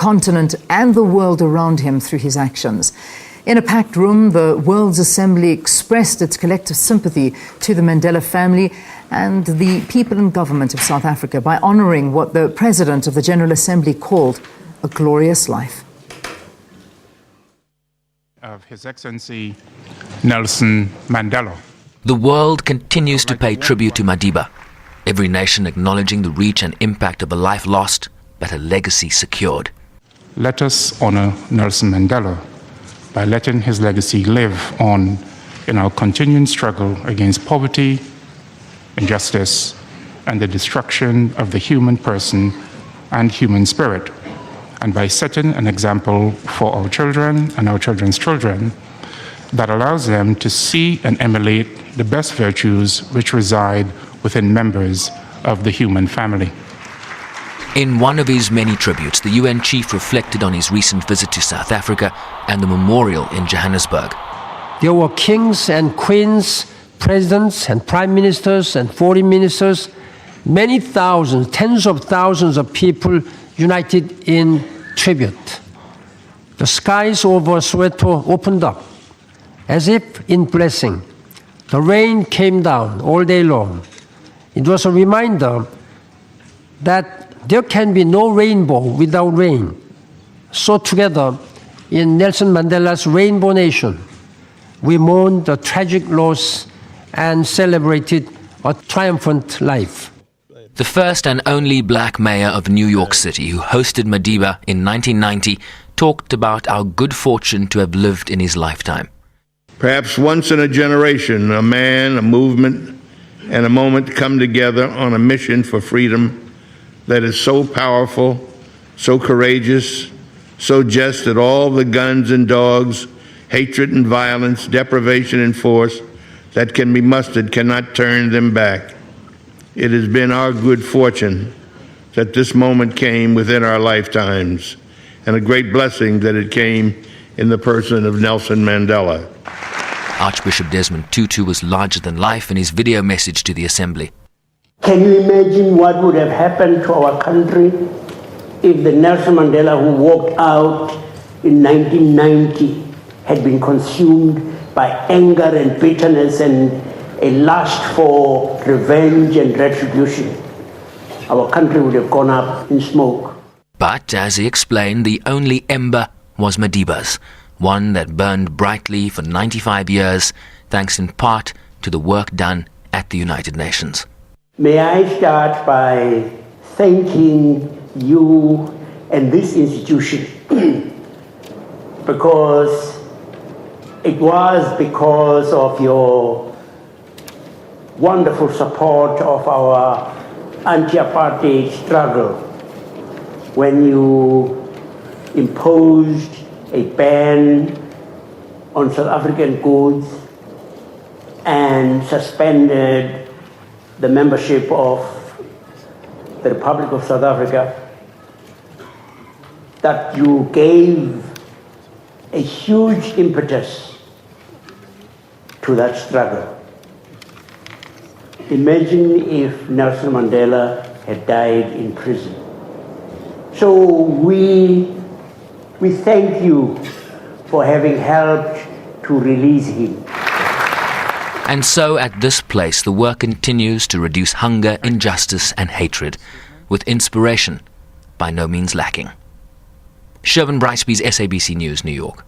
continent and the world around him through his actions. In a packed room, the World's Assembly expressed its collective sympathy to the Mandela family and the people and government of South Africa by honouring what the President of the General Assembly called a glorious life. Of His Excellency Nelson Mandela. The world continues to pay tribute to Madiba, every nation acknowledging the reach and impact of a life lost, but a legacy secured. Let us honour Nelson Mandela by letting his legacy live on in our continuing struggle against poverty, injustice, and the destruction of the human person and human spirit, and by setting an example for our children and our children's children that allows them to see and emulate the best virtues which reside within members of the human family. In one of his many tributes, the UN chief reflected on his recent visit to South Africa and the memorial in Johannesburg. There were kings and queens, presidents and prime ministers and foreign ministers, many thousands, tens of thousands of people united in tribute. The skies over Soweto opened up, as if in blessing. The rain came down all day long. It was a reminder that there can be no rainbow without rain. So together, in Nelson Mandela's Rainbow Nation, we mourned the tragic loss and celebrated a triumphant life. The first and only black mayor of New York City, who hosted Madiba in 1990, talked about our good fortune to have lived in his lifetime. Perhaps once in a generation, a man, a movement, and a moment come together on a mission for freedom that is so powerful, so courageous, so just that all the guns and dogs, hatred and violence, deprivation and force that can be mustered cannot turn them back. It has been our good fortune that this moment came within our lifetimes, and a great blessing that it came in the person of Nelson Mandela. Archbishop Desmond Tutu was larger than life in his video message to the Assembly. Can you imagine what would have happened to our country if the Nelson Mandela who walked out in 1990 had been consumed by anger and bitterness and a lust for revenge and retribution? Our country would have gone up in smoke. But, as he explained, the only ember was Madiba's, one that burned brightly for 95 years, thanks in part to the work done at the United Nations. May I start by thanking you and this institution because it was because of your wonderful support of our anti-apartheid struggle when you imposed a ban on South African goods and suspended the membership of the Republic of South Africa, that you gave a huge impetus to that struggle. Imagine if Nelson Mandela had died in prison. So we thank you for having helped to release him. And so at this place the work continues to reduce hunger, injustice and hatred, with inspiration by no means lacking. Shervin Brightsby's SABC News, New York.